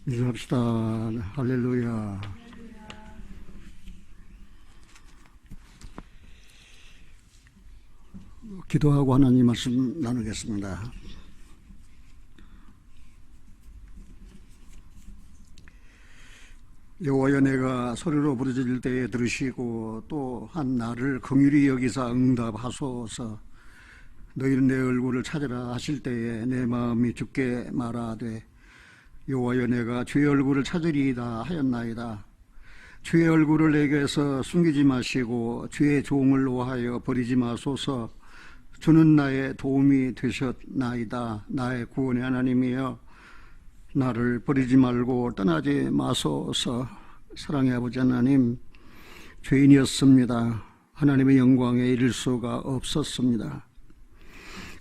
인사합시다. 할렐루야. 기도하고 하나님 말씀 나누겠습니다. 여호와여, 내가 소리로 부르짖을 때에 들으시고 또 한 나를 긍휼히 여기사 응답하소서. 너희는 내 얼굴을 찾으라 하실 때에 내 마음이 죽게 말하되, 여호와여, 내가 주의 얼굴을 찾으리이다 하였나이다. 주의 얼굴을 내게서 숨기지 마시고 주의 종을 노하여 버리지 마소서. 주는 나의 도움이 되셨나이다. 나의 구원의 하나님이여, 나를 버리지 말고 떠나지 마소서. 사랑의 아버지 하나님, 죄인이었습니다. 하나님의 영광에 이를 수가 없었습니다.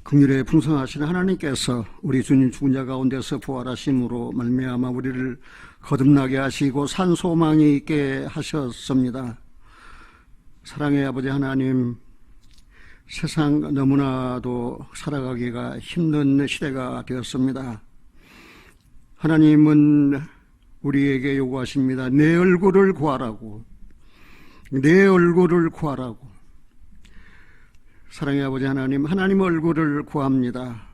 긍휼에 풍성하신 하나님께서 우리 주님 죽은 자 가운데서 부활하심으로 말미암아 우리를 거듭나게 하시고 산 소망이 있게 하셨습니다. 사랑의 아버지 하나님, 세상 너무나도 살아가기가 힘든 시대가 되었습니다. 하나님은 우리에게 요구하십니다. 내 얼굴을 구하라고. 내 얼굴을 구하라고. 사랑의 아버지 하나님, 하나님 얼굴을 구합니다.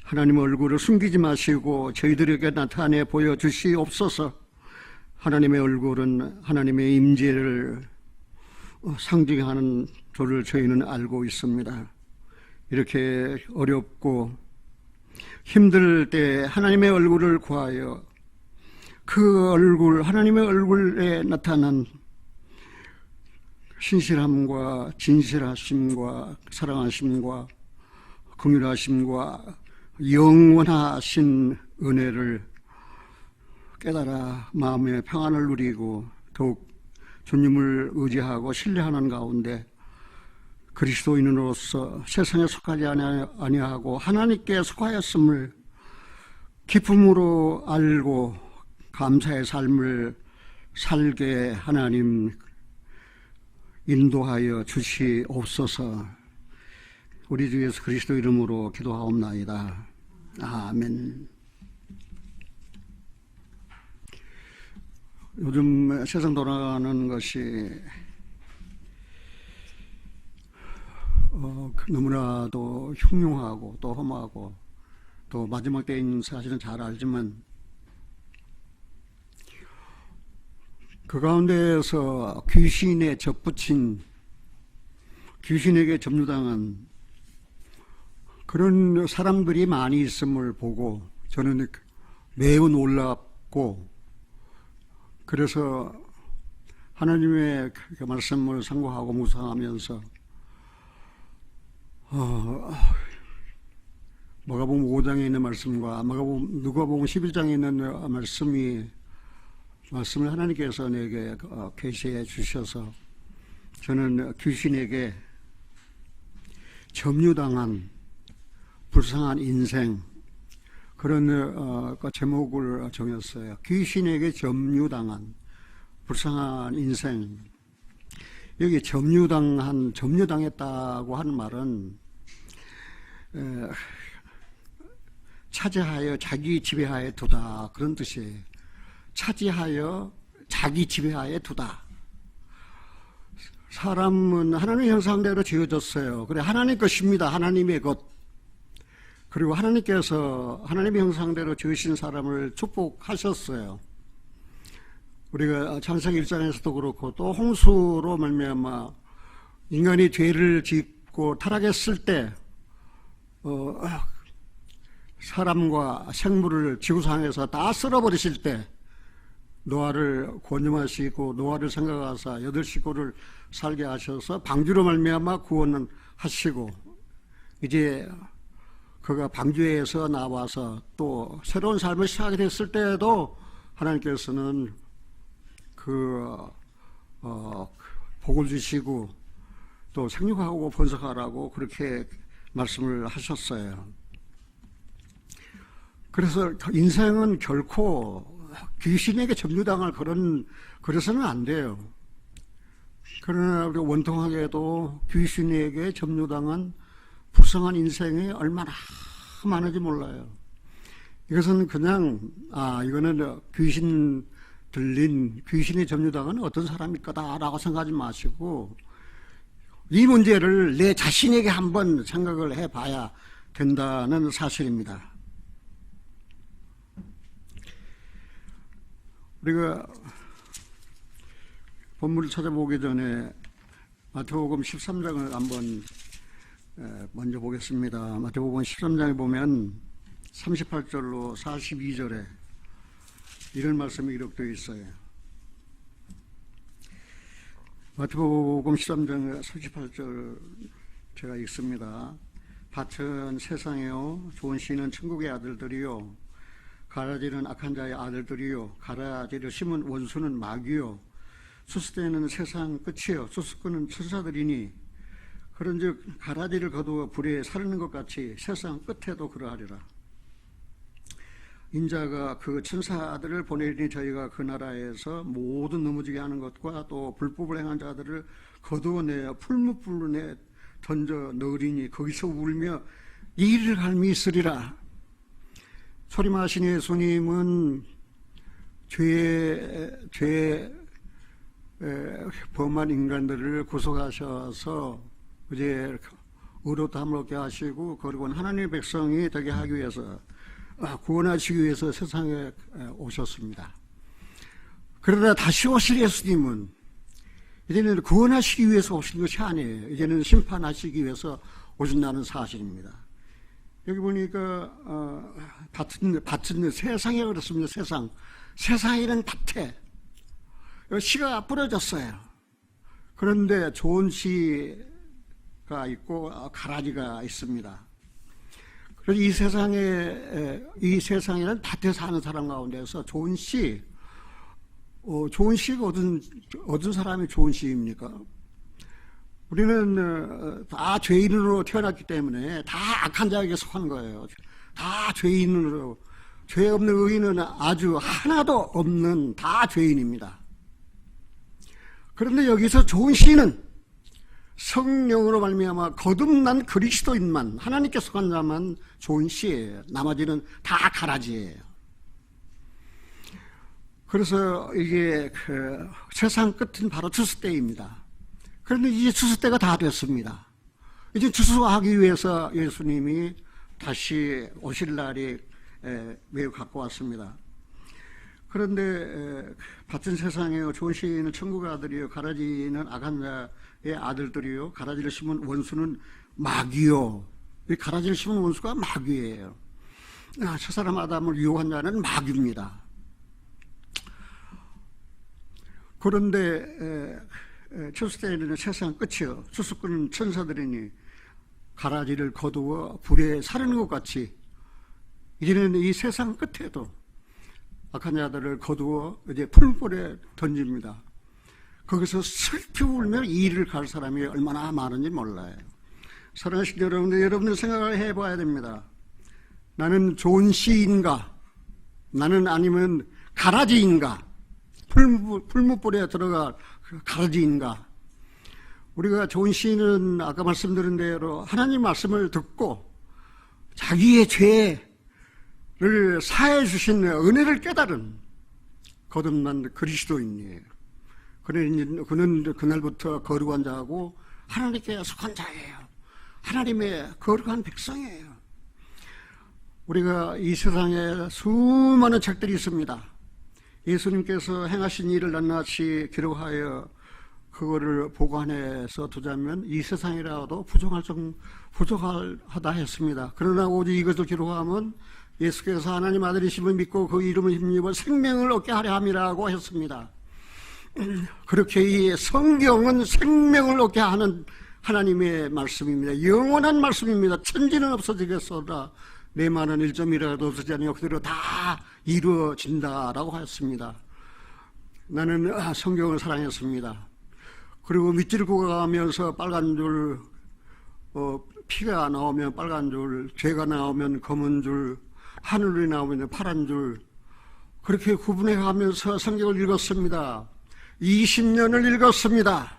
하나님 얼굴을 숨기지 마시고 저희들에게 나타내 보여주시옵소서. 하나님의 얼굴은 하나님의 임재를 상징하는 줄을 저희는 알고 있습니다. 이렇게 어렵고 힘들 때 하나님의 얼굴을 구하여 그 얼굴, 하나님의 얼굴에 나타난 신실함과 진실하심과 사랑하심과 긍휼하심과 영원하신 은혜를 깨달아 마음의 평안을 누리고 더욱 주님을 의지하고 신뢰하는 가운데 그리스도인으로서 세상에 속하지 아니하고 하나님께 속하였음을 기쁨으로 알고 감사의 삶을 살게 하나님 인도하여 주시옵소서. 우리 주 예수 그리스도 이름으로 기도하옵나이다. 아멘. 요즘 세상 돌아가는 것이 너무나도 흉흉하고 또 험하고 또 마지막 때인 사실은 잘 알지만 그 가운데에서 귀신에 접붙인, 귀신에게 점유당한 그런 사람들이 많이 있음을 보고 저는 매우 놀랍고, 그래서 하나님의 그 말씀을 상고하고 묵상하면서 마가복음 5장에 있는 말씀과 누가복음 11장에 있는 말씀을 하나님께서 내게 계시해 주셔서 저는 귀신에게 점유당한 불쌍한 인생, 그런 제목을 정했어요. 귀신에게 점유당한 불쌍한 인생. 여기 점유당했다고 하는 말은 차지하여 자기 지배하에 두다, 그런 뜻이에요. 차지하여 자기 지배하에 두다. 사람은 하나님의 형상대로 지어졌어요. 그래, 하나님 것입니다. 하나님의 것. 그리고 하나님께서 하나님의 형상대로 지으신 사람을 축복하셨어요. 우리가 창세기 1장에서도 그렇고 또 홍수로 말미암아 인간이 죄를 짓고 타락했을 때 사람과 생물을 지구상에서 다 쓸어버리실 때 노아를 권념하시고 노아를 생각하사 8식구를 살게 하셔서 방주로 말미암아 구원을 하시고, 이제 그가 방주에서 나와서 또 새로운 삶을 시작하게 됐을 때에도 하나님께서는 복을 주시고 또 생육하고 번성하라고 그렇게 말씀을 하셨어요. 그래서 인생은 결코 귀신에게 점유당할 그래서는 안 돼요. 그러나 우리 원통하게도 귀신에게 점유당한 불쌍한 인생이 얼마나 많은지 몰라요. 이것은 그냥 이거는 귀신 들린 귀신이 점유당한 어떤 사람일 거다라고 생각하지 마시고 이 문제를 내 자신에게 한번 생각을 해봐야 된다는 사실입니다. 우리가 본문을 찾아보기 전에 마태복음 13장을 한번 먼저 보겠습니다. 마태복음 13장에 보면 38절로 42절에 이런 말씀이 기록되어 있어요. 마태복음 13장 38절 제가 읽습니다. 밭은 세상이요 좋은 씨는 천국의 아들들이요 가라지는 악한 자의 아들들이요 가라지를 심은 원수는 마귀요 수수대는 세상 끝이요 수수꾼은 천사들이니 그런즉 가라지를 거두어 불에 사르는 것 같이 세상 끝에도 그러하리라. 인자가 그 천사들을 보내리니 저희가 그 나라에서 모든 넘어지게 하는 것과 또 불법을 행한 자들을 거두어내어 풀무불에 던져 넣으리니 거기서 울며 이를 갈미 있으리라. 소리마신 예수님은 죄에 범한 인간들을 구속하셔서 이제 의롭다함을 얻게 하시고 그리고 하나님의 백성이 되게 하기 위해서 구원하시기 위해서 세상에 오셨습니다. 그러나 다시 오실 예수님은 이제는 구원하시기 위해서 오신 것이 아니에요. 이제는 심판하시기 위해서 오신다는 사실입니다. 여기 보니까 밭은 세상에 그렇습니다. 세상에는 밭에 씨가 뿌려졌어요. 그런데 좋은 씨가 있고 가라지가 있습니다. 그래서 이 세상에는 밭에 사는 사람 가운데서 좋은 씨가 어떤 사람이 좋은 씨입니까? 우리는 다 죄인으로 태어났기 때문에 다 악한 자에게 속한 거예요. 다 죄인으로, 죄 없는 의인은 아주 하나도 없는 다 죄인입니다. 그런데 여기서 좋은 씨는 성령으로 말미암아 거듭난 그리스도인만, 하나님께 속한 자만 좋은 씨예요. 나머지는 다 가라지예요. 그래서 이게 세상 끝은 바로 추수때입니다. 그런데 이제 추수때가 다 됐습니다. 이제 추수하기 위해서 예수님이 다시 오실 날이 매우 가까웠습니다. 그런데 같은 세상에 좋은 씨는 천국의 아들이요 가라지는 악한 자의 아들들이요 가라지를 심은 원수는 마귀요. 이 가라지를 심은 원수가 마귀예요. 저 사람 아담을 유혹한 자는 마귀입니다. 그런데 추수때에는 세상 끝이요 수수꾼은 천사들이니 가라지를 거두어 불에 사르는 것 같이 이제는 이 세상 끝에도 악한 자들을 거두어 이제 풀불에 던집니다. 거기서 슬피 울며 이를 갈 사람이 얼마나 많은지 몰라요. 사랑하신 여러분들 생각을 해봐야 됩니다. 나는 좋은 씨인가? 나는 아니면 가라지인가? 풀무불에 들어갈 가라지인가? 우리가 좋은 씨는 아까 말씀드린 대로 하나님 말씀을 듣고 자기의 죄를 사해 주신 은혜를 깨달은 거듭난 그리스도인이에요. 그는 그날부터 거룩한 자하고 하나님께 속한 자예요. 하나님의 거룩한 백성이에요. 우리가 이 세상에 수많은 책들이 있습니다. 예수님께서 행하신 일을 낱낱이 기록하여 그거를 보관해서 두자면 이 세상이라도 부족하다 했습니다. 그러나 오직 이것을 기록하면 예수께서 하나님 아들이심을 믿고 그 이름을 힘입어 생명을 얻게 하려 함이라고 했습니다. 그렇게 이 성경은 생명을 얻게 하는 하나님의 말씀입니다. 영원한 말씀입니다. 천지는 없어지겠소이다. 내 말은 1점이라도 없어지지 아니하고 그대로 다 이루어진다라고 했습니다. 나는 성경을 사랑했습니다. 그리고 밑줄 그어가면서 빨간 줄, 피가 나오면 빨간 줄, 죄가 나오면 검은 줄, 하늘이 나오면 파란 줄, 그렇게 구분해 가면서 성경을 읽었습니다. 20년을 읽었습니다.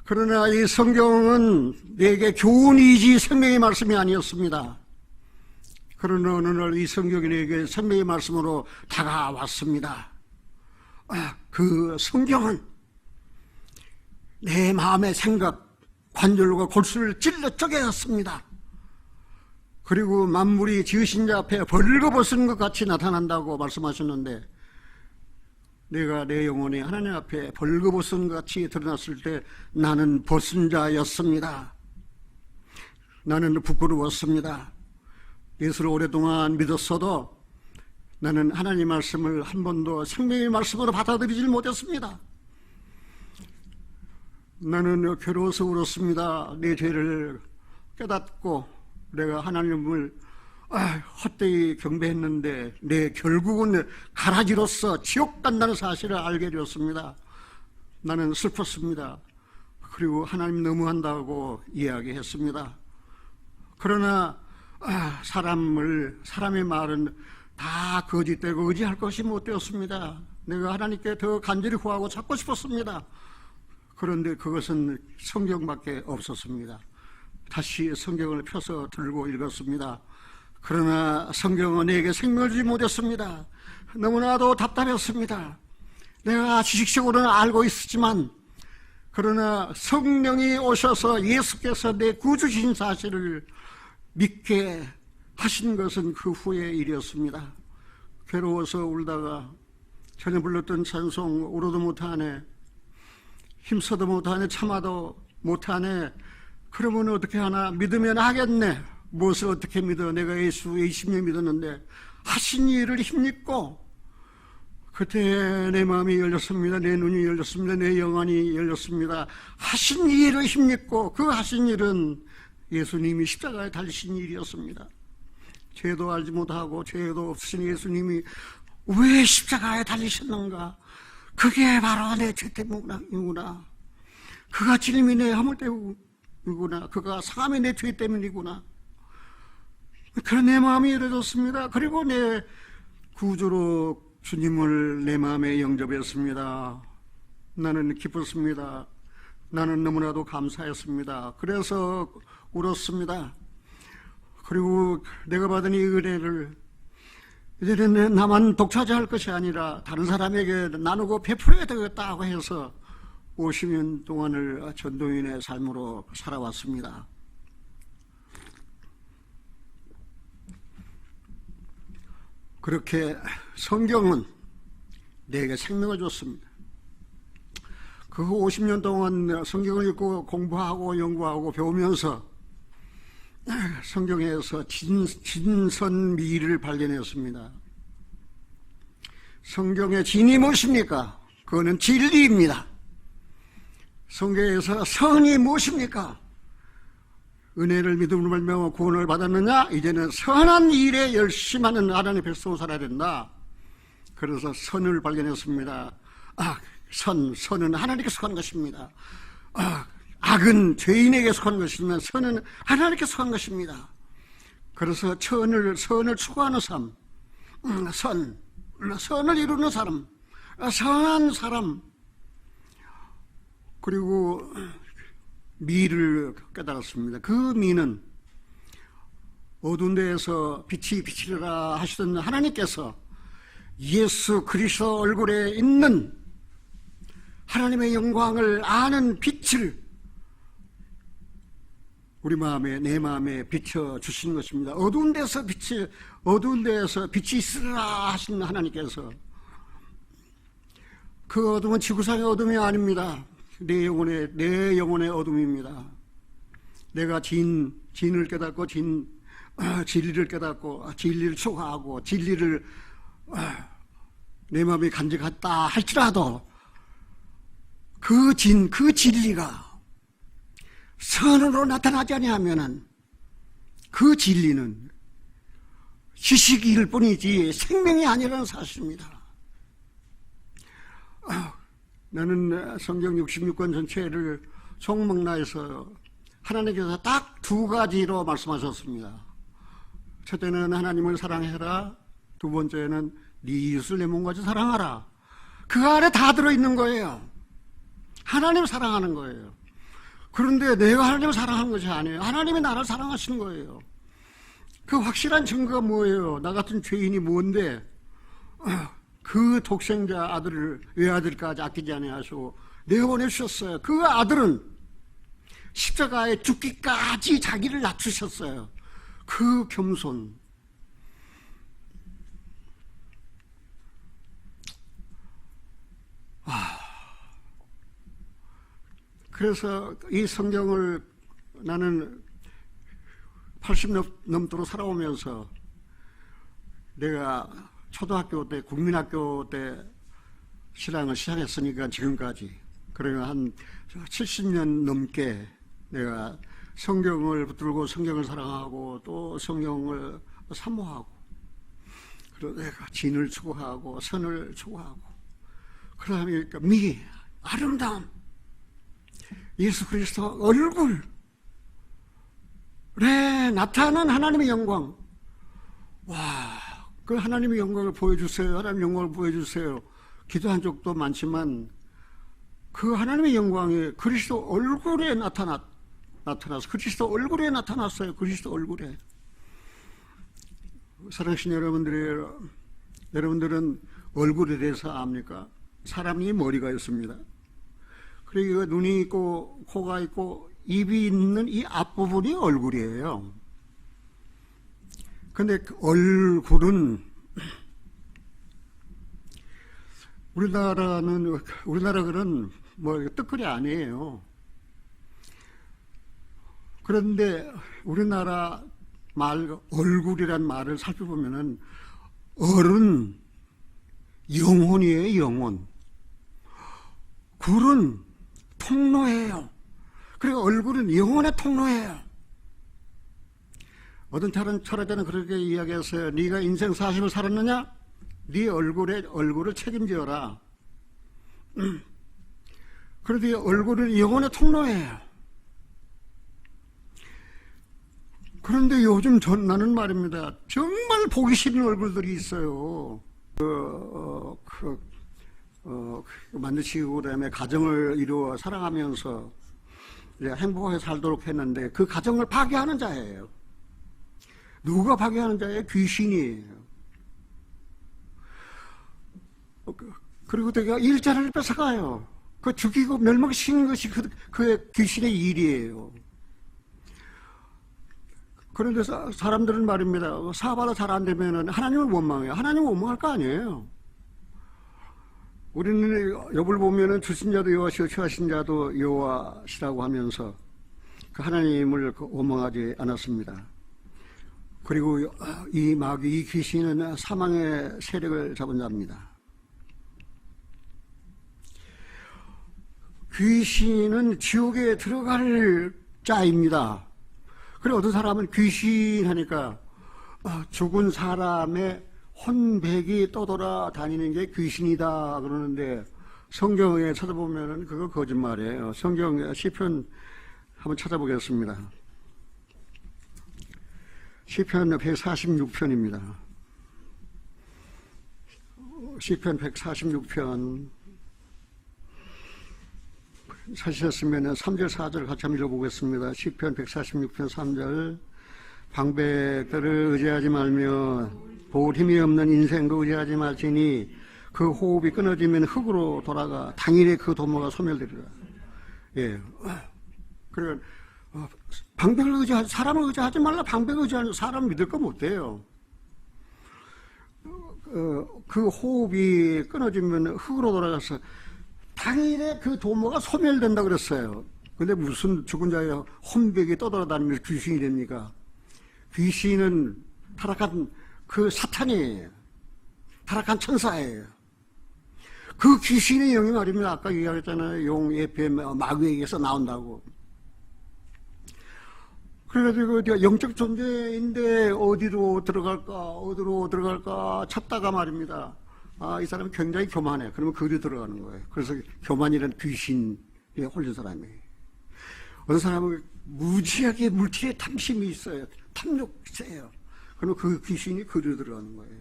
그러나 이 성경은 내게 교훈이지 생명의 말씀이 아니었습니다. 그러나 어느 날 이 성경이 내게 생명의 말씀으로 다가왔습니다. 그 성경은 내 마음의 생각, 관절과 골수를 찔러 쪼개었습니다. 그리고 만물이 지으신 자 앞에 벌거벗은 것 같이 나타난다고 말씀하셨는데, 내가 내 영혼이 하나님 앞에 벌거벗은 것 같이 드러났을 때 나는 벗은 자였습니다. 나는 부끄러웠습니다. 예수를 오랫동안 믿었어도 나는 하나님 말씀을 한 번도 생명의 말씀으로 받아들이질 못했습니다. 나는 괴로워서 울었습니다. 내 죄를 깨닫고 내가 하나님을 헛되이 경배했는데 내 결국은 가라지로서 지옥 간다는 사실을 알게 되었습니다. 나는 슬펐습니다. 그리고 하나님 너무한다고 이야기했습니다. 그러나 사람의 말은 다 거짓되고 의지할 것이 못 되었습니다. 내가 하나님께 더 간절히 구하고 찾고 싶었습니다. 그런데 그것은 성경밖에 없었습니다. 다시 성경을 펴서 들고 읽었습니다. 그러나 성경은 내게 생명을 주지 못했습니다. 너무나도 답답했습니다. 내가 지식적으로는 알고 있었지만, 그러나 성령이 오셔서 예수께서 내 구주신 사실을 믿게 하신 것은 그 후의 일이었습니다. 괴로워서 울다가 전에 불렀던 찬송 울어도 못하네, 힘써도 못하네, 참아도 못하네, 그러면 어떻게 하나, 믿으면 하겠네. 무엇을 어떻게 믿어? 내가 예수 20년 믿었는데 하신 일을 힘입고, 그때 내 마음이 열렸습니다. 내 눈이 열렸습니다. 내 영혼이 열렸습니다. 하신 일을 힘입고, 그 하신 일은 예수님이 십자가에 달리신 일이었습니다. 죄도 알지 못하고 죄도 없으신 예수님이 왜 십자가에 달리셨는가? 그게 바로 내 죄 때문이구나. 그가 질림이 내 허물 때문이구나. 그가 상함이 내 죄 때문이구나. 그런 내 마음이 열어졌습니다. 그리고 내 구주로 주님을 내 마음에 영접했습니다. 나는 기뻤습니다. 나는 너무나도 감사했습니다. 그래서 울었습니다. 그리고 내가 받은 이 은혜를 이제는 나만 독차지할 것이 아니라 다른 사람에게 나누고 베풀어야 되겠다고 해서 50년 동안을 전도인의 삶으로 살아왔습니다. 그렇게 성경은 내게 생명을 줬습니다. 그 후 50년 동안 성경을 읽고 공부하고 연구하고 배우면서 성경에서 진선미를 발견했습니다. 성경의 진이 무엇입니까? 그거는 진리입니다. 성경에서 선이 무엇입니까? 은혜를 믿음으로 말미암아 구원을 받았느냐? 이제는 선한 일에 열심하는 하나님의 백성을 살아야 된다. 그래서 선을 발견했습니다. 선은 하나님께 속한 것입니다. 악은 죄인에게 속한 것이지만 선은 하나님께 속한 것입니다. 그래서 선을 추구하는 삶, 선을 이루는 사람, 선한 사람, 그리고 미를 깨달았습니다. 그 미는 어두운 데에서 빛이 비치리라 하시던 하나님께서 예수 그리스도 얼굴에 있는 하나님의 영광을 아는 빛을 우리 마음에, 내 마음에 비춰주시는 것입니다. 어두운 데서 빛이 있으라 하신 하나님께서, 그 어둠은 지구상의 어둠이 아닙니다. 내 영혼의 어둠입니다. 내가 진을 깨닫고 진리를 깨닫고 진리를 추구하고 진리를 내 마음에 간직했다 할지라도 그 진리가 선으로 나타나지 아니하면은 그 진리는 지식일 뿐이지 생명이 아니라는 사실입니다. 나는 성경 66권 전체를 총망라해서 하나님께서 딱 두 가지로 말씀하셨습니다. 첫째는 하나님을 사랑해라. 두 번째는 네 이웃을 내 몸같이 사랑하라. 그 안에 다 들어있는 거예요. 하나님을 사랑하는 거예요. 그런데 내가 하나님을 사랑하는 것이 아니에요. 하나님이 나를 사랑하시는 거예요. 그 확실한 증거가 뭐예요? 나 같은 죄인이 뭔데 그 독생자 아들을 외아들까지 아끼지 아니하시고 내보내주셨어요. 그 아들은 십자가에 죽기까지 자기를 낮추셨어요. 그 겸손. 그래서 이 성경을 나는 80 넘도록 살아오면서 내가 초등학교 때 국민학교 때 신앙을 시작했으니까 지금까지 그러면 한 70년 넘게 내가 성경을 붙들고 성경을 사랑하고 또 성경을 사모하고 그리고 내가 진을 추구하고 선을 추구하고 그러다 보니까 아름다움 예수 그리스도 얼굴에 나타나는 하나님의 영광. 와, 그 하나님의 영광을 보여주세요. 하나님의 영광을 보여주세요. 기도한 적도 많지만 그 하나님의 영광이 그리스도 얼굴에 나타나서 그리스도 얼굴에 나타났어요. 그리스도 얼굴에. 사랑하신 여러분들은 얼굴에 대해서 압니까? 사람이 머리가 있습니다. 그리고 눈이 있고 코가 있고 입이 있는 이 앞부분이 얼굴이에요. 근데 그 얼굴은 우리나라는 뭐 뜻거리 아니에요. 그런데 우리나라 말 얼굴이란 말을 살펴보면은 얼은 영혼이에요. 영혼. 굴은 통로예요. 그리고 얼굴은 영혼의 통로예요. 어떤 철학자는 그렇게 이야기했어요. 네가 인생 40을 살았느냐? 네 얼굴을 책임져라. 그런데 얼굴은 영혼의 통로예요. 그런데 요즘 나는 말입니다. 정말 보기 싫은 얼굴들이 있어요. 만드시고 그다음에 가정을 이루어 사랑하면서 행복하게 살도록 했는데 그 가정을 파괴하는 자예요. 누가 파괴하는 자예요? 귀신이에요. 그리고 내가 일자리를 뺏어가요. 그 죽이고 멸망시키는 것이 그 귀신의 일이에요. 그런데 사람들은 말입니다. 사바가 잘 안 되면 하나님을 원망해요. 하나님을 원망할 거 아니에요. 우리는 욥을 보면은 주신 자도 여호와시요 취하신 자도 여호와시라고 하면서 그 하나님을 원망하지 않았습니다. 그리고 이 마귀, 이 귀신은 사망의 세력을 잡은 자입니다. 귀신은 지옥에 들어갈 자입니다. 그리고 어떤 사람은 귀신 하니까 죽은 사람의 혼백이 떠돌아 다니는 게 귀신이다 그러는데 성경에 찾아보면 그거 거짓말이에요. 성경 시편 한번 찾아보겠습니다. 시편 146편입니다. 시편 146편 사셨으면 3절 4절 같이 한번 읽어보겠습니다. 시편 146편 3절 방백들을 의지하지 말며 보울 힘이 없는 인생도 의지하지 말지니 그 호흡이 끊어지면 흙으로 돌아가 당일에 그 도모가 소멸되리라. 예. 그래 방백을 의지하지 사람을 의지하지 말라. 방백을 의지하는 사람 믿을 거 못 돼요. 그 호흡이 끊어지면 흙으로 돌아가서 당일에 그 도모가 소멸된다 그랬어요. 근데 무슨 죽은 자의 혼백이 떠돌아다니면서 귀신이 됩니까? 귀신은 타락한 그 사탄이에요. 타락한 천사예요. 그 귀신의 영이 말입니다. 아까 이야기했잖아요. 용, 예패, 마귀에게서 나온다고. 그래가지고 영적 존재인데 어디로 들어갈까 찾다가 말입니다. 이 사람이 굉장히 교만해. 그러면 그리 들어가는 거예요. 그래서 교만이라는 귀신에 홀린 사람이에요. 어떤 사람은 무지하게 물질에 탐심이 있어요. 탐욕세요. 그러면 그 귀신이 그리 들어가는 거예요.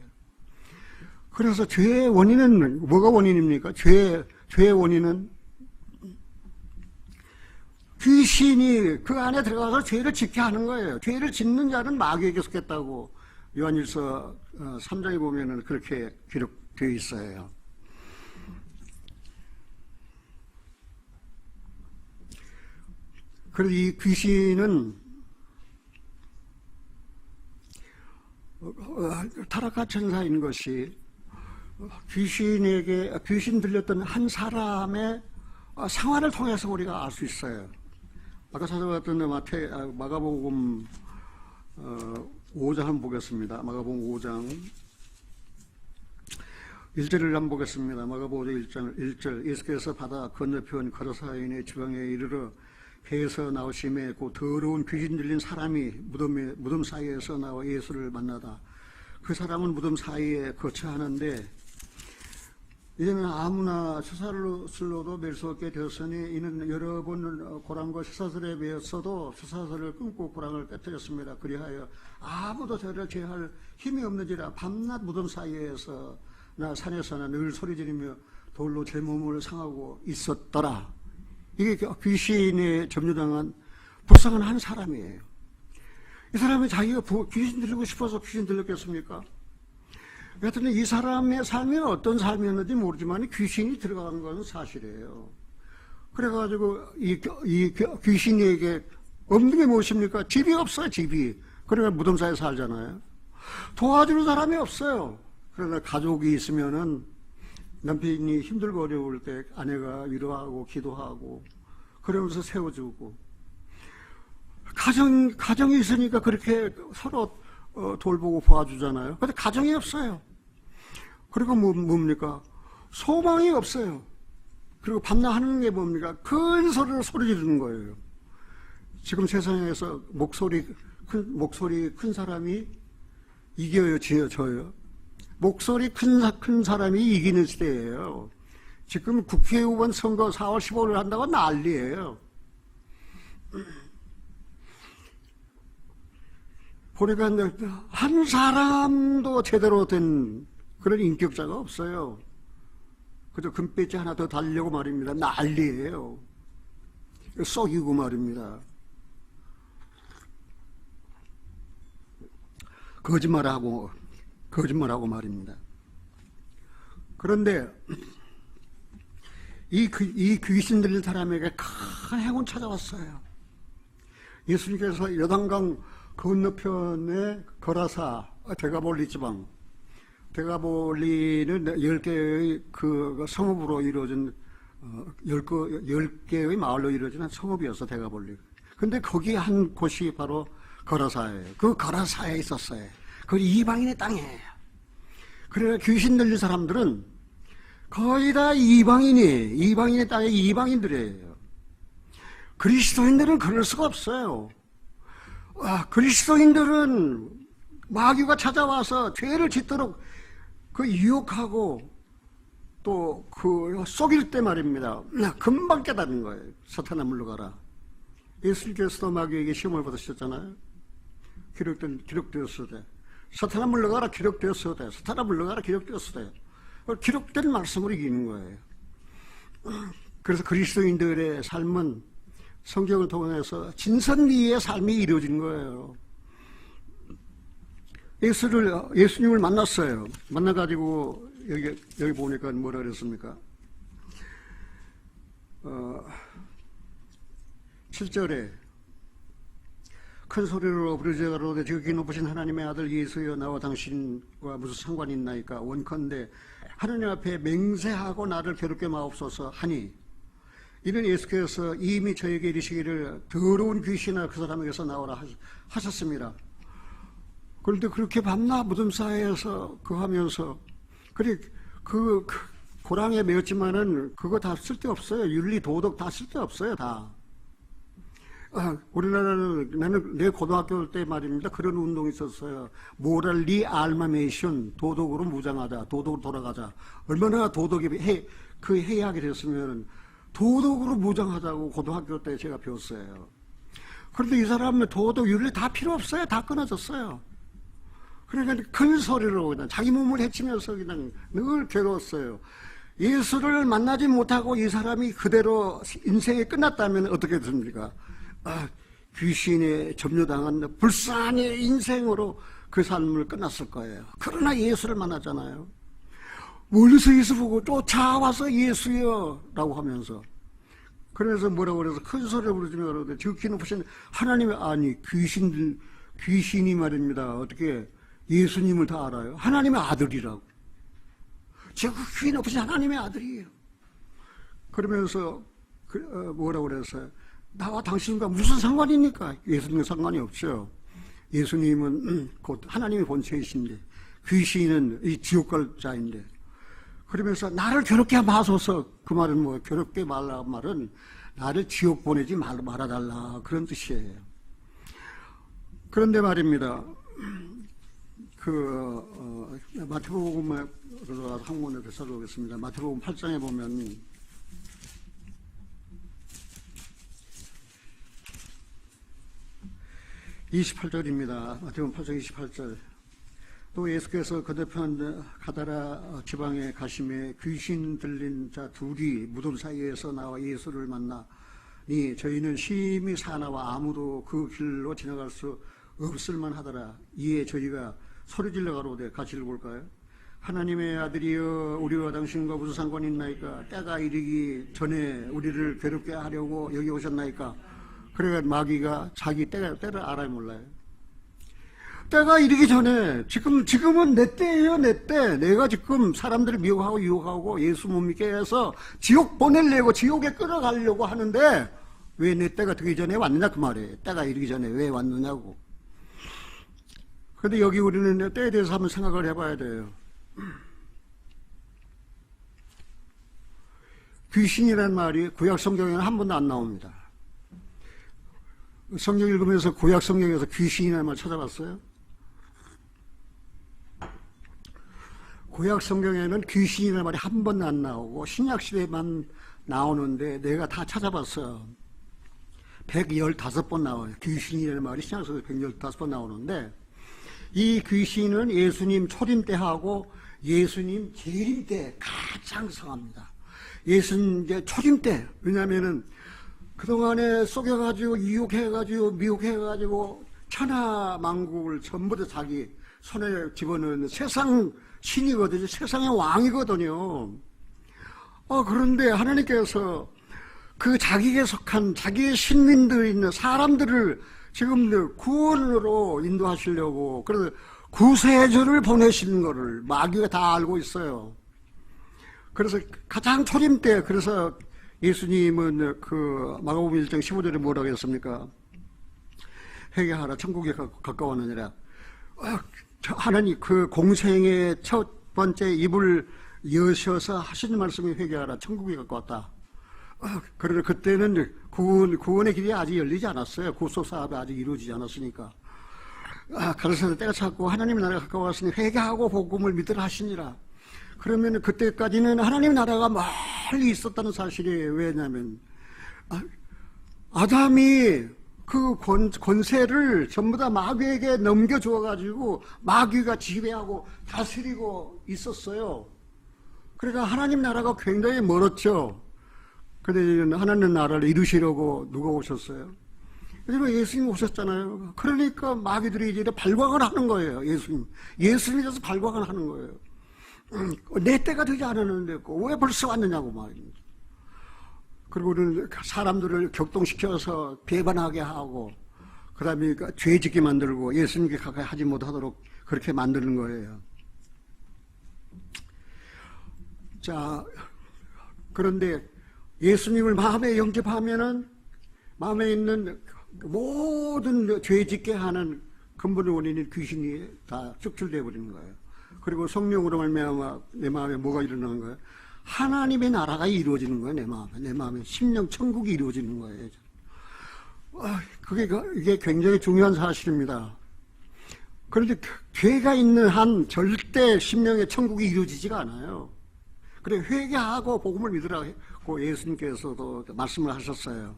그래서 죄의 원인은 뭐가 원인입니까? 죄의 원인은 귀신이 그 안에 들어가서 죄를 짓게 하는 거예요. 죄를 짓는 자는 마귀에게 속했다고 요한일서 3장에 보면은 그렇게 기록되어 있어요. 그래서 이 귀신은 타락한 천사인 것이 귀신 들렸던 한 사람의 생활을 통해서 우리가 알 수 있어요. 아까 찾아봤던 마가복음 5장 한번 보겠습니다. 마가복음 5장 1절을 한번 보겠습니다. 마가복음 5장 1절 예수께서 바다 건너편 거라사인의 지방에 이르러 배에서 나오심에 그 더러운 귀신 들린 사람이 무덤 사이에서 나와 예수를 만나다. 그 사람은 무덤 사이에 거처하는데 이제는 아무나 쇠사슬로도 맬 수 없게 되었으니 이는 여러 번 고랑과 쇠사슬에 매였어도 쇠사슬을 끊고 고랑을 깨뜨렸습니다. 그리하여 아무도 저를 제할 힘이 없는지라 밤낮 무덤 사이에서나 산에서나 늘 소리지르며 돌로 제 몸을 상하고 있었더라. 이게 귀신에 점유당한 불쌍한 한 사람이에요. 이 사람이 자기가 귀신 들리고 싶어서 귀신 들렸겠습니까? 여하튼 이 사람의 삶이 어떤 삶이었는지 모르지만 귀신이 들어간 것은 사실이에요. 그래가지고 이 귀신에게 없는 게 무엇입니까? 집이 없어요, 집이. 그러니까 무덤 사이에 살잖아요. 도와주는 사람이 없어요. 그러나 가족이 있으면은 남편이 힘들고 어려울 때 아내가 위로하고 기도하고 그러면서 세워주고 가정이 있으니까 그렇게 서로 돌보고 도와주잖아요. 근데 가정이 없어요. 그리고 뭡니까? 소망이 없어요. 그리고 밤낮 하는 게 뭡니까? 큰 소리로 소리 지르는 거예요. 지금 세상에서 목소리 큰 사람이 이겨요, 져요? 목소리 큰 사람이 이기는 시대예요. 지금 국회의원 선거 4월 15일 한다고 난리예요. 보니까 한 사람도 제대로 된 그런 인격자가 없어요. 그저 금배지 하나 더 달려고 말입니다. 난리예요. 썩이고 말입니다. 거짓말하고 말입니다. 그런데 이 귀신 들린 사람에게 큰 행운 찾아왔어요. 예수님께서 요단강 건너편에 거라사 데가볼리 지방, 데가볼리는 10개의 그 성읍으로 이루어진 10개의 마을로 이루어진 성읍이었어, 데가볼리. 근데 거기 한 곳이 바로 거라사예요. 그 거라사에 있었어요. 그 이방인의 땅이에요. 그래서 귀신 들린 사람들은 거의 다 이방인의 땅에 이방인들이에요. 그리스도인들은 그럴 수가 없어요. 그리스도인들은 마귀가 찾아와서 죄를 짓도록 그 유혹하고 또 그 속일 때 말입니다. 금방 깨닫는 거예요. 사탄아 물러가라. 예수님께서도 마귀에게 시험을 받으셨잖아요. 기록되었을 때. 사탄아 물러가라 기록되었을 때. 사탄아 물러가라 기록되었을 때. 기록된 말씀으로 이기는 거예요. 그래서 그리스도인들의 삶은 성경을 통해서 진선미의 삶이 이루어진 거예요. 예수님을 만났어요. 만나가지고 여기 보니까 뭐라 그랬습니까? 7절에 큰 소리로 부르짖으되 지극히 높으신 하나님의 아들 예수여 나와 당신과 무슨 상관이 있나이까? 원컨대 하느님 앞에 맹세하고 나를 괴롭게 마옵소서 하니 이는 예수께서 이미 저에게 이르시기를 더러운 귀신아 그 사람에게서 나오라 하셨습니다. 그런데 그렇게 밤낮 무덤 사이에서 하면서 그 고랑에 매였지만은 그거 다 쓸데없어요. 윤리 도덕 다 쓸데없어요. 다. 우리나라는 나는 내 고등학교 때 말입니다. 그런 운동이 있었어요. 모랄 리알마메이션, 도덕으로 무장하자, 도덕으로 돌아가자. 얼마나 도덕이 해이하게 됐으면 도덕으로 무장하자고 고등학교 때 제가 배웠어요. 그런데 이 사람은 도덕, 윤리 다 필요 없어요. 다 끊어졌어요. 그러니까 큰 소리로 그냥 자기 몸을 해치면서 그냥 늘 괴로웠어요. 예수를 만나지 못하고 이 사람이 그대로 인생이 끝났다면 어떻게 됩니까? 귀신에 점유당한 불쌍한 인생으로 그 삶을 끝났을 거예요. 그러나 예수를 만났잖아요. 멀리서 예수 보고 쫓아와서 예수여 라고 하면서, 그래서 뭐라고 그래서 큰 소리를 부르시며 그러는데 지극히 높으신 하나님의, 아니 귀신이 말입니다. 어떻게 예수님을 다 알아요? 하나님의 아들이라고. 지극히 높으신 하나님의 아들이에요. 그러면서 뭐라고 그랬어요? 나와 당신과 무슨 상관입니까? 예수님과 상관이 없죠. 예수님은 곧 하나님의 본체이신데, 귀신은 이 지옥 갈 자인데, 그러면서 나를 괴롭게 마소서, 그 말은 뭐 괴롭게 말라 말은 나를 지옥 보내지 말아달라 그런 뜻이에요. 그런데 말입니다. 마태복음에 한 군데 찾아보겠습니다. 마태복음 8장에 보면 28절입니다. 마태복음 8장 28절. 또 예수께서 건너편 가다라 지방에 가심에 귀신 들린 자 둘이 무덤 사이에서 나와 예수를 만나니 저희는 심히 사나와 아무도 그 길로 지나갈 수 없을 만하더라. 이에 저희가 소리질러 가로되 같이 읽을까요? 하나님의 아들이여 우리와 당신과 무슨 상관이 있나이까? 때가 이르기 전에 우리를 괴롭게 하려고 여기 오셨나이까? 그래가 마귀가 자기 때를 알아야 몰라요. 때가 이르기 전에, 지금은 내 때예요, 내 때. 내가 지금 사람들을 미혹하고 유혹하고 예수 못 믿게 해서 지옥 보내려고, 지옥에 끌어가려고 하는데 왜 내 때가 되기 전에 왔느냐 그 말이에요. 때가 이르기 전에 왜 왔느냐고. 그런데 여기 우리는 때에 대해서 한번 생각을 해봐야 돼요. 귀신이라는 말이 구약 성경에는 한 번도 안 나옵니다. 성경 읽으면서 구약 성경에서 귀신이라는 말 찾아봤어요? 구약 성경에는 귀신이라는 말이 한 번도 안 나오고 신약 시대에만 나오는데 내가 다 찾아봤어요. 115번 나와요. 귀신이라는 말이 신약 시대에 115번 나오는데, 이 귀신은 예수님 초림 때하고 예수님 재림 때 가장 성합니다. 예수님 이제 초림 때, 왜냐면은 그동안에 속여가지고 유혹해가지고 미혹해가지고 천하만국을 전부 다 자기 손에 집어넣는 세상 신이거든요. 세상의 왕이거든요. 그런데 하나님께서 그 자기에게 속한 자기의 신민들이 있는 사람들을 지금 구원으로 인도하시려고, 그래서 구세주를 보내시는 거를 마귀가 다 알고 있어요. 그래서 가장 초림 때, 그래서 예수님은 그 마가복음 1장 15절에 뭐라고 했습니까? 회개하라, 천국에 가까웠느니라. 하나님 그 공생의 첫 번째 입을 여셔서 하시는 말씀이 회개하라, 천국에 가까웠다. 그러나 그때는 구원의 길이 아직 열리지 않았어요. 구속 사업이 아직 이루어지지 않았으니까. 그래서 때가 찼고 하나님의 나라가 가까웠으니 회개하고 복음을 믿으라 하시니라. 그러면 그때까지는 하나님의 나라가 멀리 있었다는 사실이에요. 왜냐하면 아담이 그 권세를 전부 다 마귀에게 넘겨주어가지고 마귀가 지배하고 다스리고 있었어요. 그러니까 하나님 나라가 굉장히 멀었죠. 그런데 하나님 나라를 이루시려고 누가 오셨어요? 그리고 예수님 오셨잖아요. 그러니까 마귀들이 이제 발광을 하는 거예요. 예수님께서 발광을 하는 거예요. 내 때가 되지 않았는데 왜 벌써 왔느냐고 말입니다. 그리고 우리는 사람들을 격동시켜서 배반하게 하고, 그 다음에 죄 짓게 만들고 예수님께 가까이 하지 못하도록 그렇게 만드는 거예요. 자, 그런데 예수님을 마음에 영접하면은 마음에 있는 모든 죄 짓게 하는 근본의 원인인 귀신이 다 축출되어 버리는 거예요. 그리고 성령으로 말미암아 내 마음에 뭐가 일어나는 거예요? 하나님의 나라가 이루어지는 거예요. 내 마음에 심령 천국이 이루어지는 거예요. 이게 굉장히 중요한 사실입니다. 그런데 죄가 있는 한 절대 심령의 천국이 이루어지지가 않아요. 그래 회개하고 복음을 믿으라고 예수님께서도 말씀을 하셨어요.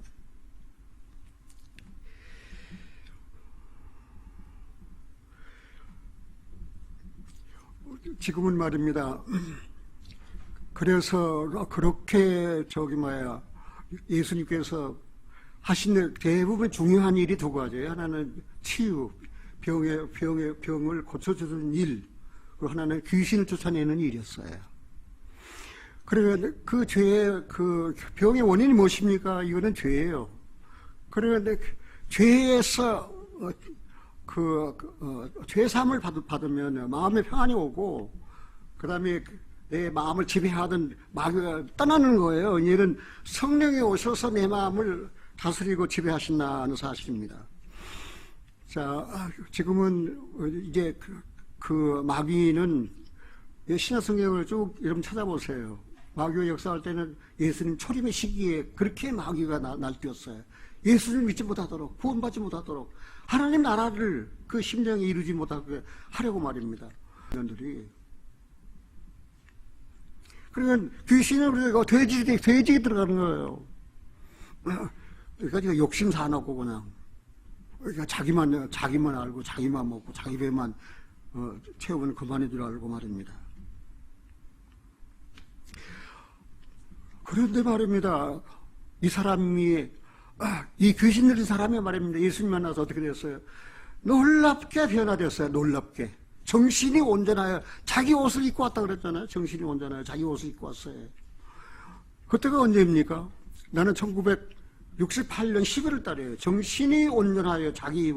지금은 말입니다. 그래서 그렇게 예수님께서 하신 대부분 중요한 일이 두 가지예요. 하나는 치유, 병을 고쳐주는 일, 그리고 하나는 귀신을 쫓아내는 일이었어요. 그러면 그 병의 원인이 무엇입니까? 이거는 죄예요. 그런데 죄에서 죄사함을 받으면 마음의 평안이 오고, 그 다음에 내 마음을 지배하던 마귀가 떠나는 거예요. 이는 성령이 오셔서 내 마음을 다스리고 지배하신다는 사실입니다. 자, 지금은 이제 그 마귀는 신약 성경을 쭉 여러분 찾아보세요. 마귀가 역사할 때는 예수님 초림의 시기에 그렇게 마귀가 날뛰었어요. 예수님 믿지 못하도록, 구원받지 못하도록, 하나님 나라를 그 심령에 이루지 못하게 하려고 말입니다. 년들이. 그러면 귀신은 우리가 돼지에 들어가는 거예요. 그러니까 욕심 사놓고 그냥. 그러니까 자기만 알고, 자기만 먹고, 자기 배만 채우면 그만인 줄 알고 말입니다. 그런데 말입니다. 이 사람이, 이 귀신 들린 사람이 말입니다. 예수님 만나서 어떻게 됐어요? 놀랍게 변화됐어요. 놀랍게. 정신이 온전하여 자기 옷을 입고 왔다 그랬잖아요. 정신이 온전하여 자기 옷을 입고 왔어요. 그때가 언제입니까? 나는 1968년 11월 달이에요. 정신이 온전하여 자기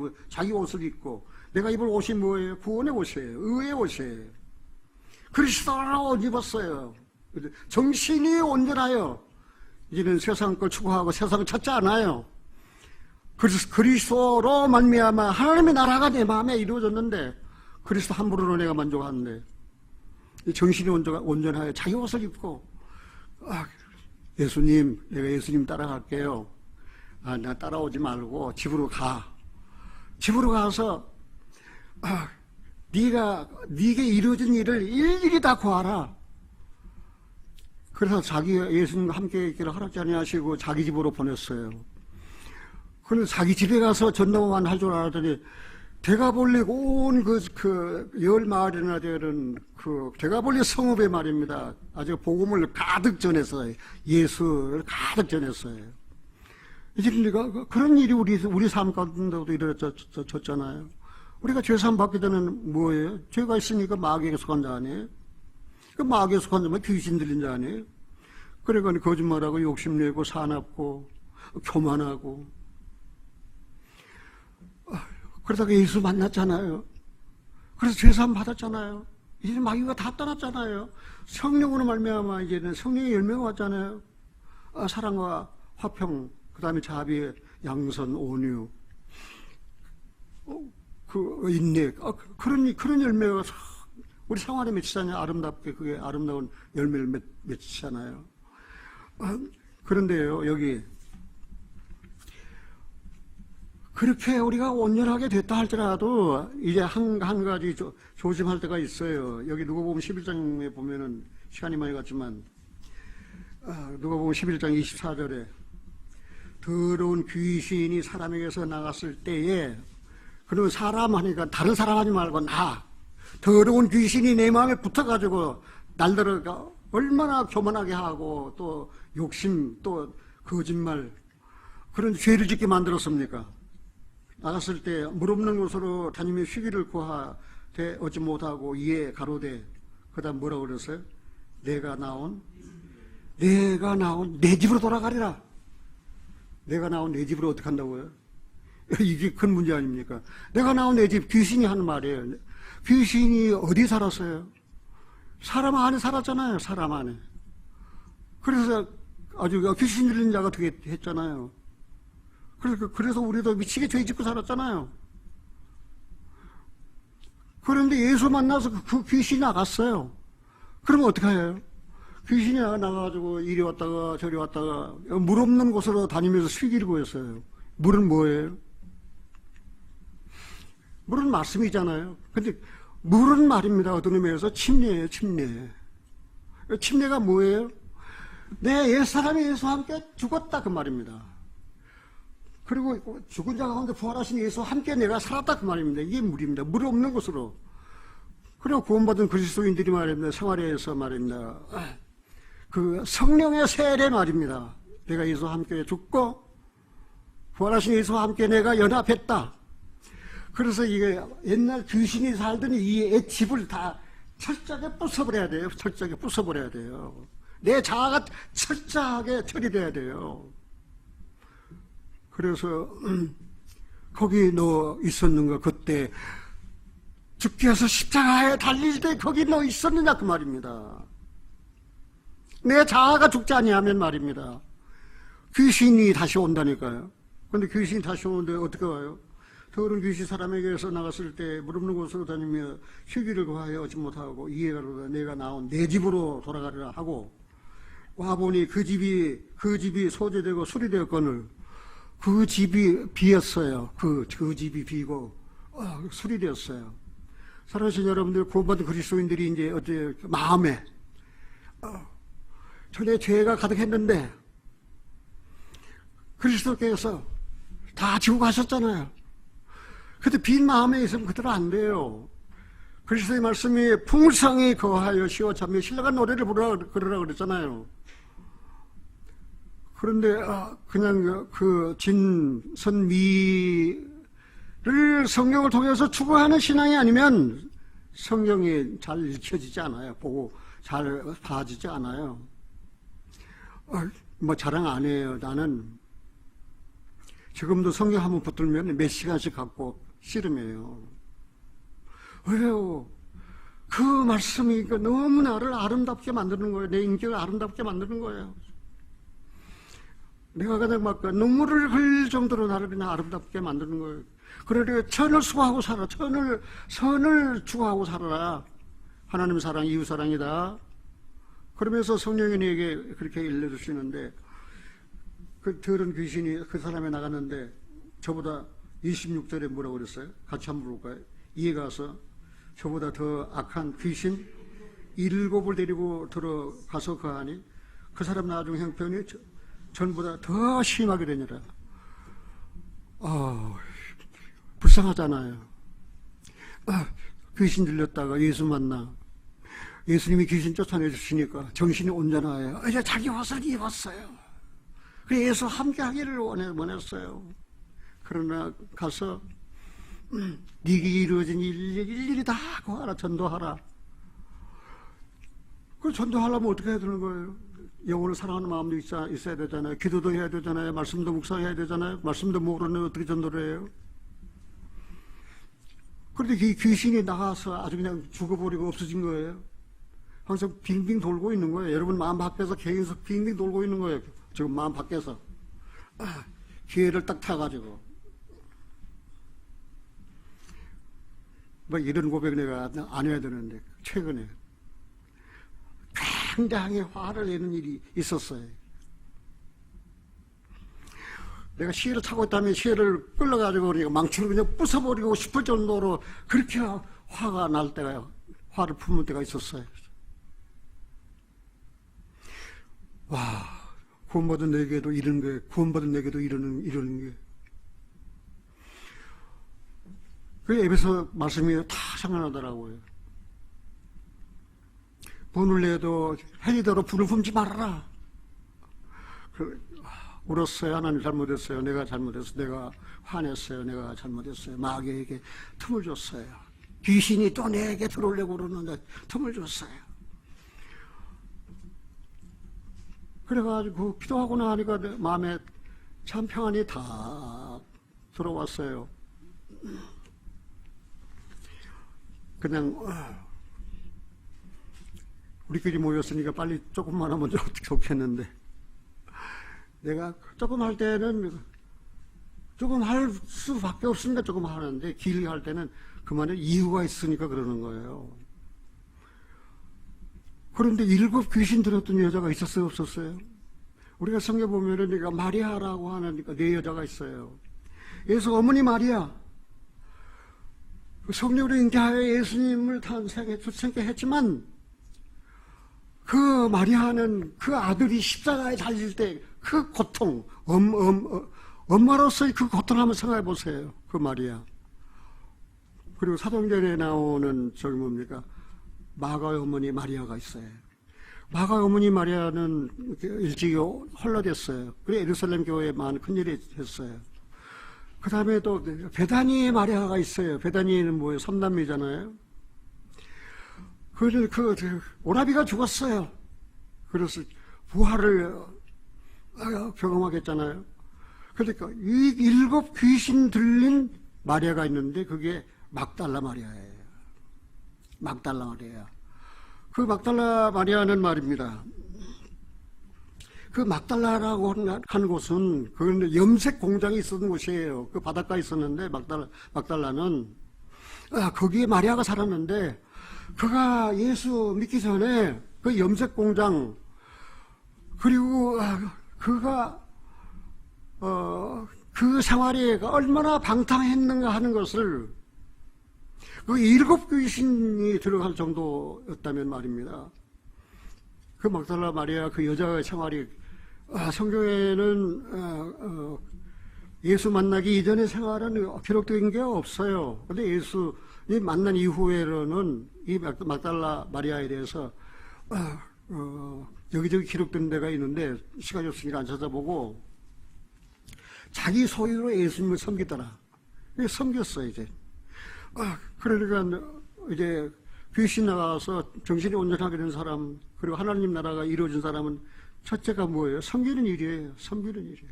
옷을 입고, 내가 입을 옷이 뭐예요? 구원의 옷이에요. 의의 옷이에요. 그리스도로 옷 입었어요. 정신이 온전하여 이제는 세상 걸 추구하고 세상을 찾지 않아요. 그래서 그리스도로 말미암아 하나님의 나라가 내 마음에 이루어졌는데, 그리스도 함부로는 내가 만족하는데, 정신이 온전하여 자기 옷을 입고, 예수님, 내가 예수님 따라갈게요. 나 따라오지 말고 집으로 가. 집으로 가서 네게 이루어진 일을 일일이 다 구하라. 그래서 예수님과 함께 있기를 허락지 아니하시고 자기 집으로 보냈어요. 그런데 자기 집에 가서 전도만 할 줄 알았더니 대가볼리 온 열 마을이나 되는 대가볼리 성읍에 말입니다. 아주 복음을 가득 전했어요. 예수를 가득 전했어요. 이제 우리가 그런 일이 우리 삶 가운데도 이루어졌잖아요. 우리가 죄사함 받기 전에는 뭐예요? 죄가 있으니까 마귀에 속한 자 아니에요? 그 마귀에 속한 자면 귀신 들린 자 아니에요? 그러니까 거짓말하고 욕심내고 사납고 교만하고, 그러다가 예수 만났잖아요. 그래서 죄사함 받았잖아요. 이제 마귀가 다 떠났잖아요. 성령으로 말미암아 이제는 성령의 열매가 왔잖아요. 사랑과 화평, 그 다음에 자비, 양선, 온유, 인내, 그런 열매가 우리 생활에 맺히잖아요. 아름답게 그게 아름다운 열매를 맺히잖아요. 그런데요, 여기 그렇게 우리가 온전하게 됐다 할지라도 이제 한 가지 조심할 때가 있어요. 여기 누가복음 11장에 보면은 시간이 많이 갔지만, 누가복음 11장 24절에 더러운 귀신이 사람에게서 나갔을 때에, 그러면 사람 하니까 다른 사람 하지 말고 더러운 귀신이 내 마음에 붙어가지고 날들어가 얼마나 교만하게 하고 또 욕심 또 거짓말 그런 죄를 짓게 만들었습니까? 나갔을 때 물 없는 곳으로 다니며 쉬기를 구하되 얻지 못하고 이에 가로되, 그 다음 뭐라고 그랬어요? 내가 나온 내 집으로 돌아가리라. 내가 나온 내 집으로 어떻게 한다고요? 이게 큰 문제 아닙니까? 내가 나온 내 집, 귀신이 하는 말이에요. 귀신이 어디 살았어요? 사람 안에 살았잖아요. 사람 안에. 그래서 아주 귀신 들린 자가 되게 했잖아요. 그래서 우리도 미치게 죄 짓고 살았잖아요. 그런데 예수 만나서 그 귀신이 나갔어요. 그러면 어떻게 해요? 귀신이 나가가지고 이리 왔다가 저리 왔다가 물 없는 곳으로 다니면서 쉬기를 구했어요. 물은 뭐예요? 물은 말씀이잖아요. 근데 물은 말입니다. 어떤 의미에서 침례예요. 침례가 뭐예요? 내 옛사람이 예수와 함께 죽었다 그 말입니다. 그리고 죽은 자 가운데 부활하신 예수와 함께 내가 살았다 그 말입니다. 이게 물입니다. 물 없는 곳으로. 그리고 구원받은 그리스도인들이 말입니다. 생활에서 말입니다. 그 성령의 세례 말입니다. 내가 예수와 함께 죽고 부활하신 예수와 함께 내가 연합했다. 그래서 이게 옛날 귀신이 살던 이 집을 다 철저하게 부숴버려야 돼요. 철저하게 부숴버려야 돼요. 내 자아가 철저하게 처리돼야 돼요. 그래서 거기 너 있었는가? 그때 죽기 위해서 십자가에 달릴 때 거기 너 있었느냐? 그 말입니다. 내 자아가 죽지 아니하면 말입니다. 귀신이 다시 온다니까요. 근데 귀신이 다시 오는데 어떻게 와요? 더러운 귀신 사람에게서 나갔을 때 무릎 꿇고 다니며 휴기를 구하여 얻지 못하고 이해가 되다 내가 나온 내 집으로 돌아가리라 하고 와보니 그 집이 소재되고 수리되었거늘 그 집이 비었어요. 그 집이 비고 수리되었어요. 사랑하시는 여러분들, 구원받은 그리스도인들이 이제 어째 마음에 전에 죄가 가득했는데 그리스도께서 다 지고 가셨잖아요. 근데 빈 마음에 있으면 그대로 안 돼요. 그리스도의 말씀이 풍성히 거하여 시원하며 신랑한 노래를 그러라 그랬잖아요. 그런데 그냥 그 진선미를 성경을 통해서 추구하는 신앙이 아니면 성경이 잘 읽혀지지 않아요. 보고 잘 봐지지 않아요. 뭐 자랑 안 해요. 나는 지금도 성경 한번 붙들면 몇 시간씩 갖고 씨름해요. 왜요? 그 말씀이 너무 나를 아름답게 만드는 거예요. 내 인격을 아름답게 만드는 거예요. 내가 그냥 막 눈물을 흘릴 정도로 나를 그냥 아름답게 만드는 거예요. 그러니까 천을 수고하고 살아. 선을 추구하고 살아라. 하나님 사랑, 이웃 사랑이다. 그러면서 성령이 내게 그렇게 일러주시는데 그 더러운 귀신이 그 사람에 나갔는데 저보다 26절에 뭐라고 그랬어요? 같이 한번 볼까요? 이에 가서 저보다 더 악한 귀신 7을 데리고 들어가서 거하니 그 사람 나중 형편이 전보다 더 심하게 되니라. 불쌍하잖아요. 귀신 들렸다가 예수 만나 예수님이 귀신 쫓아내주시니까 정신이 온전하여 이제 자기 옷을 입었어요. 그래서 예수 함께 하기를 원했어요. 그러나 가서 네게 이루어진 일일이 다 구하라, 전도하라. 그 전도하려면 어떻게 해야 되는 거예요? 영혼을 사랑하는 마음도 있어야 되잖아요. 기도도 해야 되잖아요. 말씀도 묵상해야 되잖아요. 말씀도 모르는 어떻게 전도를 해요? 그런데 이 귀신이 나가서 아주 그냥 죽어버리고 없어진 거예요. 항상 빙빙 돌고 있는 거예요. 여러분 마음 밖에서 계속 빙빙 돌고 있는 거예요. 지금 마음 밖에서 기회를 딱 타가지고 뭐 이런 고백 내가 안 해야 되는데 최근에 굉장히 화를 내는 일이 있었어요. 내가 시계를 차고 있다면 시계를 끌어가지고 그러니까 망치로 그냥 부숴버리고 싶을 정도로 그렇게 화가 날 때가 화를 품을 때가 있었어요. 와, 구원받은 내게도 이런 게, 구원받은 내게도 이러는 게. 그 에베소 말씀이 다 생각나더라고요. 분을 내도 해리대로 분을 품지 말아라. 울었어요. 하나님 잘못했어요. 내가 잘못했어요. 내가 화냈어요. 내가 잘못했어요. 마귀에게 틈을 줬어요. 귀신이 또 내게 들어오려고 그러는데 틈을 줬어요. 그래가지고 기도하고 나니까 마음에 참 평안이 다 들어왔어요. 그냥 우리끼리 모였으니까 빨리 조금만 하면 좋겠는데 내가 조금 할 때는 조금 할 수밖에 없으니까 조금 하는데 길게 할 때는 그만한 이유가 있으니까 그러는 거예요. 그런데 7 귀신 들었던 여자가 있었어요, 없었어요? 우리가 성경 보면은 내가 마리아라고 하는 네 여자가 있어요. 예수 어머니 마리아. 성령으로 잉태하여 예수님을 출생케 했지만 그 마리아는 그 아들이 십자가에 달릴 때 그 고통, 엄마로서의 그 고통을 한번 생각해 보세요. 그 마리아. 그리고 사도행전에 나오는 저기 뭡니까? 마가의 어머니 마리아가 있어요. 마가 어머니 마리아는 일찍이 홀라됐어요. 그래 예루살렘 교회만 큰일이 됐어요. 그 다음에 또 베다니 마리아가 있어요. 베다니는 뭐예요? 삼남매잖아요. 그 오라비가 죽었어요. 그래서 부활을 경험하겠잖아요. 그러니까 이 7 귀신 들린 마리아가 있는데 그게 막달라 마리아예요. 막달라 마리아. 그 막달라 마리아는 말입니다. 그 막달라라고 하는 곳은 그 염색 공장이 있었던 곳이에요. 그 바닷가에 있었는데 막달라는 거기에 마리아가 살았는데 그가 예수 믿기 전에 그 염색 공장 그리고 그가 그 생활이 얼마나 방탕했는가 하는 것을 그 7 귀신이 들어갈 정도였다면 말입니다. 그 막달라 마리아 그 여자의 생활이 성경에는 예수 만나기 이전의 생활은 기록된 게 없어요. 그런데 예수님 만난 이후에는 이 막달라 마리아에 대해서 여기저기 기록된 데가 있는데 시간이 없으니까 안 찾아보고 자기 소유로 예수님을 섬기더라. 섬겼어 이제. 그러니까 이제 귀신 나가서 정신이 온전하게 된 사람 그리고 하나님 나라가 이루어진 사람은 첫째가 뭐예요? 섬기는 일이에요. 섬기는 일이에요.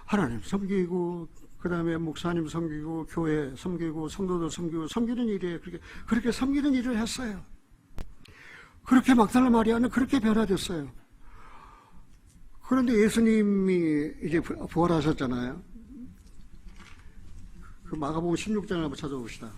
하나님 섬기고 그 다음에 목사님 섬기고 교회 섬기고 성도들 섬기고 섬기는 일이에요. 그렇게 섬기는 일을 했어요. 그렇게 막달라 마리아는 그렇게 변화됐어요. 그런데 예수님이 이제 부활하셨잖아요. 그 마가복음 16장을 한번 찾아봅시다.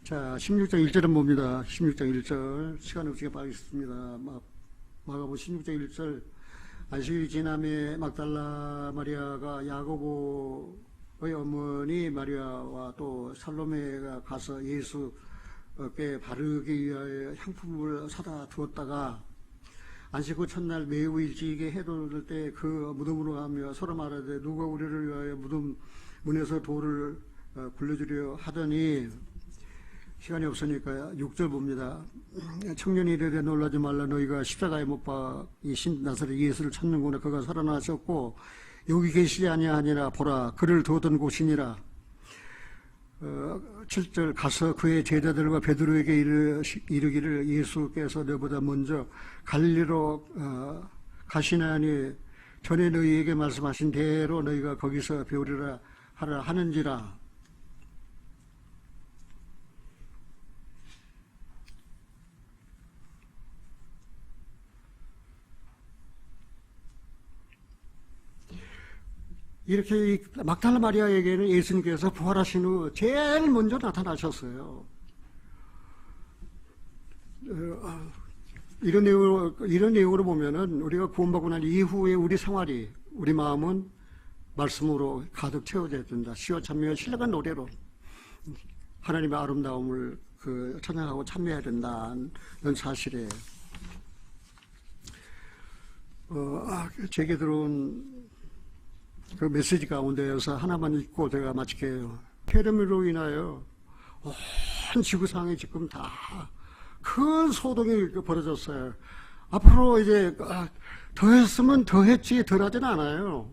자, 16장 1절은 봅니다. 16장 1절. 시간 없으니까 빠지겠습니다. 마가복음 16장 1절. 안식일이 지남에 막달라 마리아가 야고보의 어머니 마리아와 또 살로메가 가서 예수께 바르기 위하여 향품을 사다 두었다가 안식 후 첫날 매우 일찍이 해도 될 때 그 무덤으로 가며 서로 말하되 누가 우리를 위하여 무덤 문에서 돌을 굴려주려 하더니 시간이 없으니까 6절 봅니다. 청년이 이르되 놀라지 말라 너희가 십자가에 못 박이신 나사렛 예수를 찾는구나. 그가 살아나셨고 여기 계시지 아니하니라. 보라 그를 두었던 곳이니라. 7절 가서 그의 제자들과 베드로에게 이르기를 예수께서 너보다 먼저 갈릴리로 가시나니 전에 너희에게 말씀하신 대로 너희가 거기서 배우리라 하라 하는지라. 이렇게 막달라 마리아에게는 예수님께서 부활하신 후 제일 먼저 나타나셨어요. 이런 내용으로 보면은 우리가 구원받고 난 이후에 우리 생활이, 우리 마음은 말씀으로 가득 채워져야 된다. 시와 찬미와 신령한 노래로 하나님의 아름다움을 찬양하고 참여해야 된다는 사실이에요. 제게 들어온 그 메시지 가운데에서 하나만 읽고 제가 마칠게요. 폐렴으로 인하여 온 지구상에 지금 다 큰 소동이 벌어졌어요. 앞으로 이제 더 했으면 더 했지 덜 하진 않아요.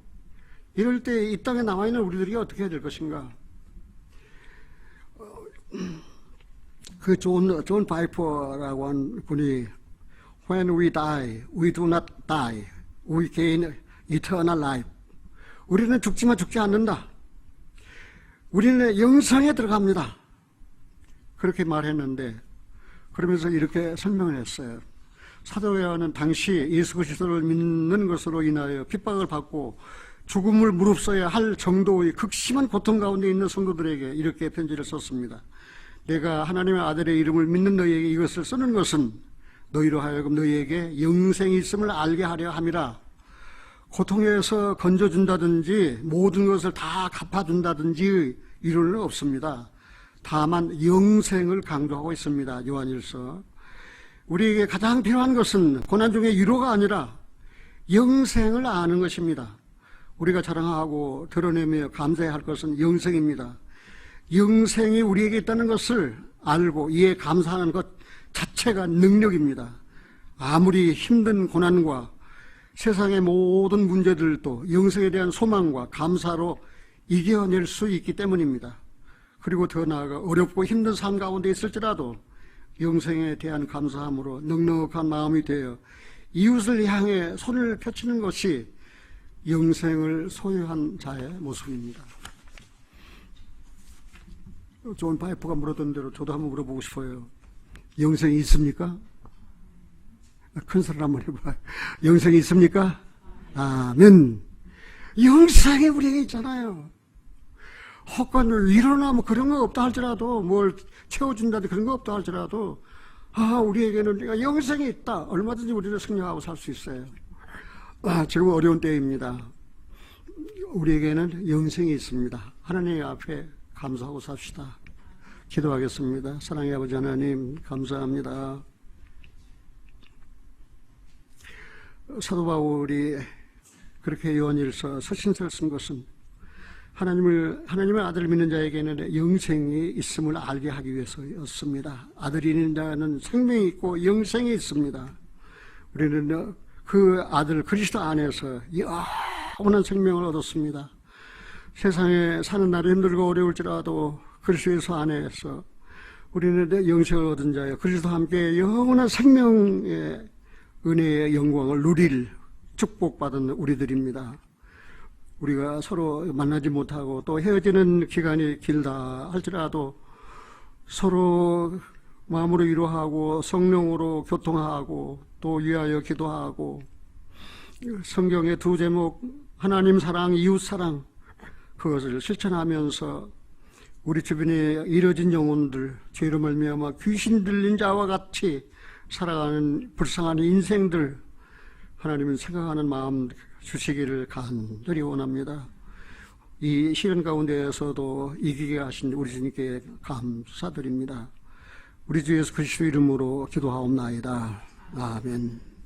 이럴 때 이 땅에 남아있는 우리들이 어떻게 해야 될 것인가? 그 존 바이퍼라고 한 분이 When we die, we do not die. We gain eternal life. 우리는 죽지만 죽지 않는다. 우리는 영생에 들어갑니다. 그렇게 말했는데 그러면서 이렇게 설명을 했어요. 사도 요한은 당시 예수 그리스도를 믿는 것으로 인하여 핍박을 받고 죽음을 무릅써야 할 정도의 극심한 고통 가운데 있는 성도들에게 이렇게 편지를 썼습니다. 내가 하나님의 아들의 이름을 믿는 너희에게 이것을 쓰는 것은 너희로 하여금 너희에게 영생이 있음을 알게 하려 함이라. 고통에서 건져준다든지 모든 것을 다 갚아준다든지 이론은 없습니다. 다만 영생을 강조하고 있습니다. 요한일서. 우리에게 가장 필요한 것은 고난 중에 위로가 아니라 영생을 아는 것입니다. 우리가 자랑하고 드러내며 감사해야 할 것은 영생입니다. 영생이 우리에게 있다는 것을 알고 이에 감사하는 것 자체가 능력입니다. 아무리 힘든 고난과 세상의 모든 문제들도 영생에 대한 소망과 감사로 이겨낼 수 있기 때문입니다. 그리고 더 나아가 어렵고 힘든 삶 가운데 있을지라도 영생에 대한 감사함으로 넉넉한 마음이 되어 이웃을 향해 손을 펼치는 것이 영생을 소유한 자의 모습입니다. 존 파이프가 물었던 대로 저도 한번 물어보고 싶어요. 영생이 있습니까? 큰 소리를 한번 해봐요. 영생이 있습니까? 아멘. 영생이 우리에게 있잖아요. 혹은 위로나 뭐 그런 거 없다 할지라도, 뭘 채워준다든지 그런 거 없다 할지라도, 우리에게는 영생이 있다. 얼마든지 우리를 승리하고 살 수 있어요. 지금 어려운 때입니다. 우리에게는 영생이 있습니다. 하나님 앞에 감사하고 삽시다. 기도하겠습니다. 사랑의 아버지 하나님, 감사합니다. 사도 바울이 그렇게 요한일서 서신서를 쓴 것은 하나님의 아들을 믿는 자에게는 영생이 있음을 알게 하기 위해서였습니다. 아들이 있는 자는 생명이 있고 영생이 있습니다. 우리는 그 아들 그리스도 안에서 영원한 생명을 얻었습니다. 세상에 사는 날이 힘들고 어려울지라도 그리스도 예수 안에서 우리는 영생을 얻은 자여 그리스도와 함께 영원한 생명의 은혜의 영광을 누릴 축복받은 우리들입니다. 우리가 서로 만나지 못하고 또 헤어지는 기간이 길다 할지라도 서로 마음으로 위로하고 성령으로 교통하고 또 위하여 기도하고 성경의 두 제목 하나님 사랑, 이웃 사랑 그것을 실천하면서 우리 주변에 이뤄진 영혼들 죄로 말미암아 귀신 들린 자와 같이 살아가는 불쌍한 인생들 하나님은 생각하는 마음 주시기를 간절히 원합니다. 이 시련 가운데에서도 이기게 하신 우리 주님께 감사드립니다. 우리 주 예수 그리스도 이름으로 기도하옵나이다. 아멘.